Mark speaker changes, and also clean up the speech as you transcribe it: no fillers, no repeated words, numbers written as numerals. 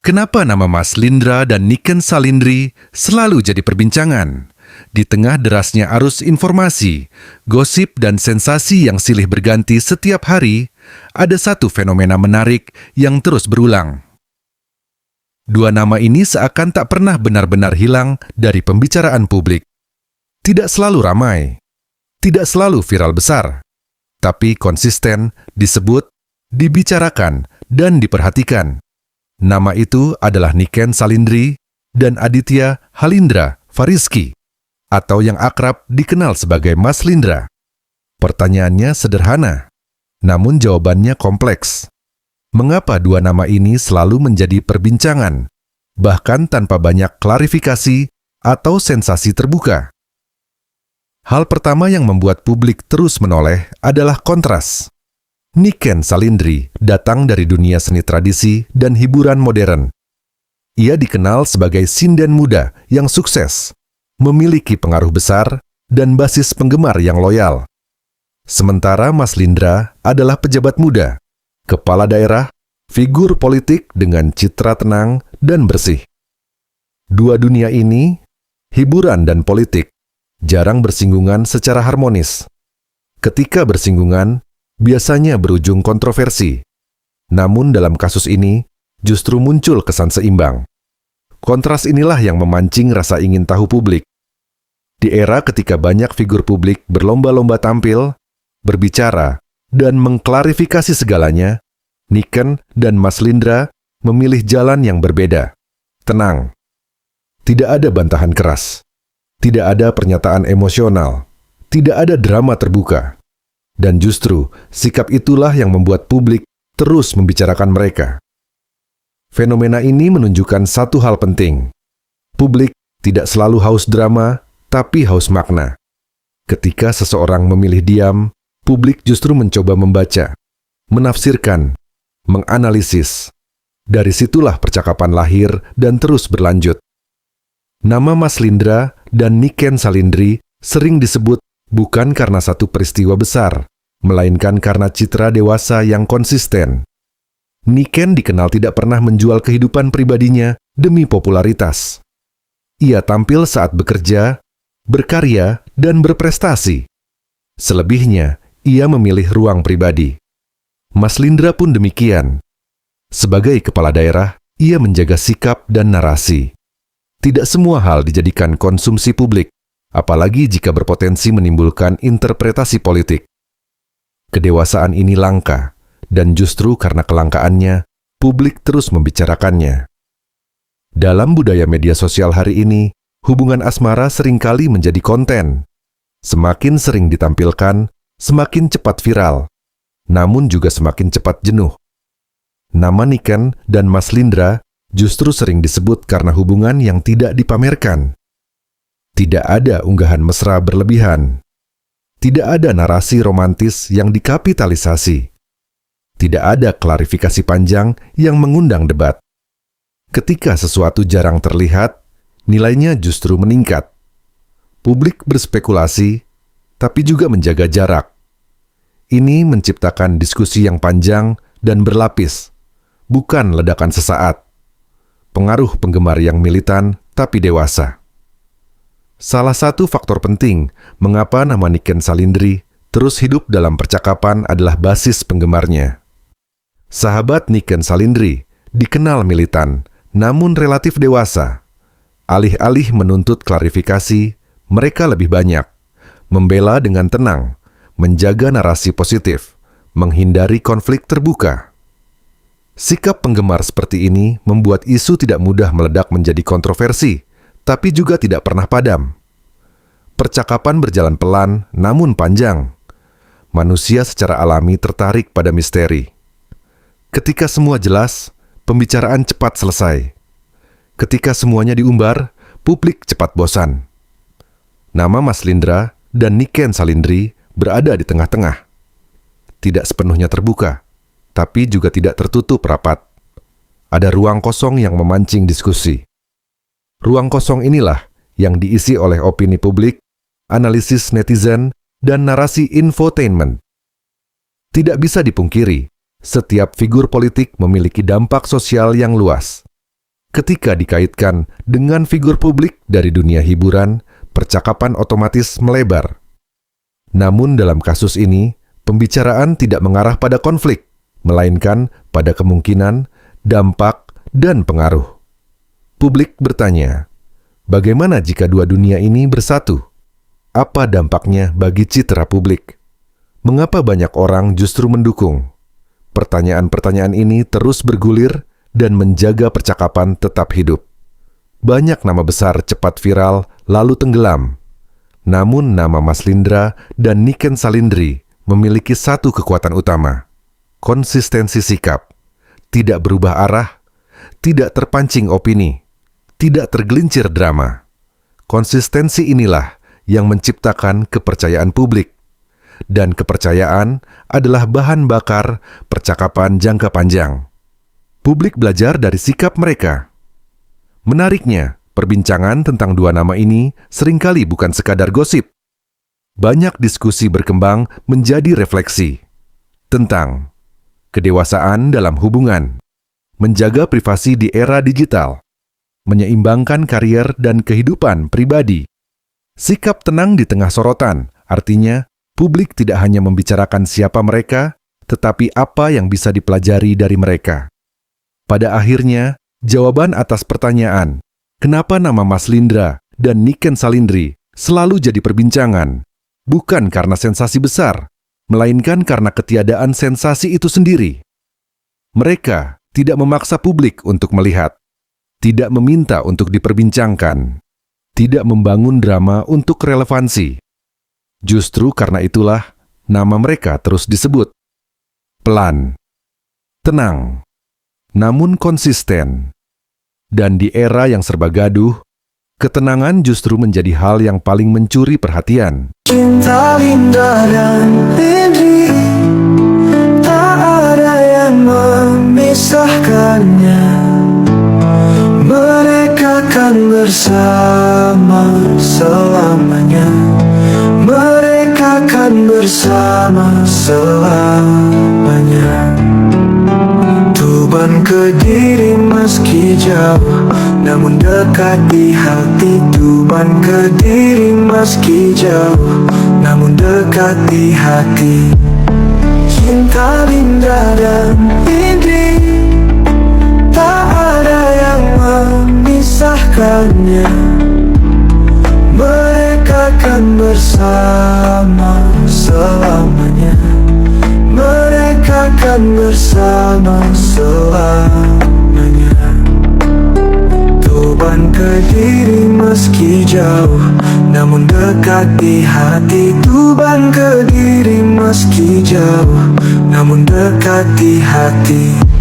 Speaker 1: Kenapa nama Mas Lindra dan Niken Salindri selalu jadi perbincangan? Di tengah derasnya arus informasi, gosip dan sensasi yang silih berganti setiap hari, ada satu fenomena menarik yang terus berulang. Dua nama ini seakan tak pernah benar-benar hilang dari pembicaraan publik. Tidak selalu ramai, tidak selalu viral besar, tapi konsisten disebut, dibicarakan, dan diperhatikan. Nama itu adalah Niken Salindri dan Aditya Halindra Fariski, atau yang akrab dikenal sebagai Mas Lindra. Pertanyaannya sederhana, namun jawabannya kompleks. Mengapa dua nama ini selalu menjadi perbincangan, bahkan tanpa banyak klarifikasi atau sensasi terbuka? Hal pertama yang membuat publik terus menoleh adalah kontras. Niken Salindri datang dari dunia seni tradisi dan hiburan modern. Ia dikenal sebagai sinden muda yang sukses, memiliki pengaruh besar, dan basis penggemar yang loyal. Sementara Mas Lindra adalah pejabat muda, kepala daerah, figur politik dengan citra tenang dan bersih. Dua dunia ini, hiburan dan politik, jarang bersinggungan secara harmonis. Ketika bersinggungan, biasanya berujung kontroversi. Namun dalam kasus ini, justru muncul kesan seimbang. Kontras inilah yang memancing rasa ingin tahu publik. Di era ketika banyak figur publik berlomba-lomba tampil, berbicara, dan mengklarifikasi segalanya, Niken dan Mas Lindra memilih jalan yang berbeda. Tenang. Tidak ada bantahan keras. Tidak ada pernyataan emosional. Tidak ada drama terbuka. Dan justru, sikap itulah yang membuat publik terus membicarakan mereka. Fenomena ini menunjukkan satu hal penting. Publik tidak selalu haus drama, tapi haus makna. Ketika seseorang memilih diam, publik justru mencoba membaca, menafsirkan, menganalisis. Dari situlah percakapan lahir dan terus berlanjut. Nama Mas Lindra dan Niken Salindri sering disebut bukan karena satu peristiwa besar, melainkan karena citra dewasa yang konsisten. Niken dikenal tidak pernah menjual kehidupan pribadinya demi popularitas. Ia tampil saat bekerja, berkarya, dan berprestasi. Selebihnya, ia memilih ruang pribadi. Mas Lindra pun demikian. Sebagai kepala daerah, ia menjaga sikap dan narasi. Tidak semua hal dijadikan konsumsi publik, apalagi jika berpotensi menimbulkan interpretasi politik. Kedewasaan ini langka, dan justru karena kelangkaannya, publik terus membicarakannya. Dalam budaya media sosial hari ini, hubungan asmara seringkali menjadi konten. Semakin sering ditampilkan, semakin cepat viral, namun juga semakin cepat jenuh. Nama Niken dan Mas Lindra justru sering disebut karena hubungan yang tidak dipamerkan. Tidak ada unggahan mesra berlebihan. Tidak ada narasi romantis yang dikapitalisasi. Tidak ada klarifikasi panjang yang mengundang debat. Ketika sesuatu jarang terlihat, nilainya justru meningkat. Publik berspekulasi, tapi juga menjaga jarak. Ini menciptakan diskusi yang panjang dan berlapis, bukan ledakan sesaat. Pengaruh penggemar yang militan tapi dewasa. Salah satu faktor penting mengapa nama Niken Salindri terus hidup dalam percakapan adalah basis penggemarnya. Sahabat Niken Salindri dikenal militan, namun relatif dewasa. Alih-alih menuntut klarifikasi, mereka lebih banyak membela dengan tenang, menjaga narasi positif, menghindari konflik terbuka. Sikap penggemar seperti ini membuat isu tidak mudah meledak menjadi kontroversi, tapi juga tidak pernah padam. Percakapan berjalan pelan, namun panjang. Manusia secara alami tertarik pada misteri. Ketika semua jelas, pembicaraan cepat selesai. Ketika semuanya diumbar, publik cepat bosan. Nama Mas Lindra dan Niken Salindri berada di tengah-tengah. Tidak sepenuhnya terbuka, tapi juga tidak tertutup rapat. Ada ruang kosong yang memancing diskusi. Ruang kosong inilah yang diisi oleh opini publik, analisis netizen, dan narasi infotainment. Tidak bisa dipungkiri, setiap figur politik memiliki dampak sosial yang luas. Ketika dikaitkan dengan figur publik dari dunia hiburan, percakapan otomatis melebar. Namun dalam kasus ini, pembicaraan tidak mengarah pada konflik, melainkan pada kemungkinan, dampak, dan pengaruh. Publik bertanya, bagaimana jika dua dunia ini bersatu? Apa dampaknya bagi citra publik? Mengapa banyak orang justru mendukung? Pertanyaan-pertanyaan ini terus bergulir dan menjaga percakapan tetap hidup. Banyak nama besar cepat viral lalu tenggelam. Namun nama Mas Lindra dan Niken Salindri memiliki satu kekuatan utama, konsistensi sikap, tidak berubah arah, tidak terpancing opini, tidak tergelincir drama. Konsistensi inilah yang menciptakan kepercayaan publik. Dan kepercayaan adalah bahan bakar percakapan jangka panjang. Publik belajar dari sikap mereka. Menariknya, perbincangan tentang dua nama ini seringkali bukan sekadar gosip. Banyak diskusi berkembang menjadi refleksi tentang kedewasaan dalam hubungan, menjaga privasi di era digital, menyeimbangkan karier dan kehidupan pribadi. Sikap tenang di tengah sorotan, artinya publik tidak hanya membicarakan siapa mereka, tetapi apa yang bisa dipelajari dari mereka. Pada akhirnya, jawaban atas pertanyaan, kenapa nama Mas Lindra dan Niken Salindri selalu jadi perbincangan, bukan karena sensasi besar, melainkan karena ketiadaan sensasi itu sendiri. Mereka tidak memaksa publik untuk melihat, tidak meminta untuk diperbincangkan, tidak membangun drama untuk relevansi. Justru karena itulah nama mereka terus disebut. Pelan, tenang, namun konsisten. Dan di era yang serba gaduh, ketenangan justru menjadi hal yang paling mencuri perhatian.
Speaker 2: Cinta Linda dan Lindri, tak ada yang memisahkannya. Mereka kan bersama selamanya. Mereka kan bersama selamanya. Tuban Kediri meski jauh, namun dekat di hati. Tuban Kediri meski jauh, namun dekat di hati. Cinta Linda dan Lindri, tak ada yang memisahkannya. Mereka kan bersama selamanya. Mereka kan bersama selamanya. Tuban Kediri meski jauh, namun dekat di hati. Tuban Kediri meski jauh, namun dekat di hati.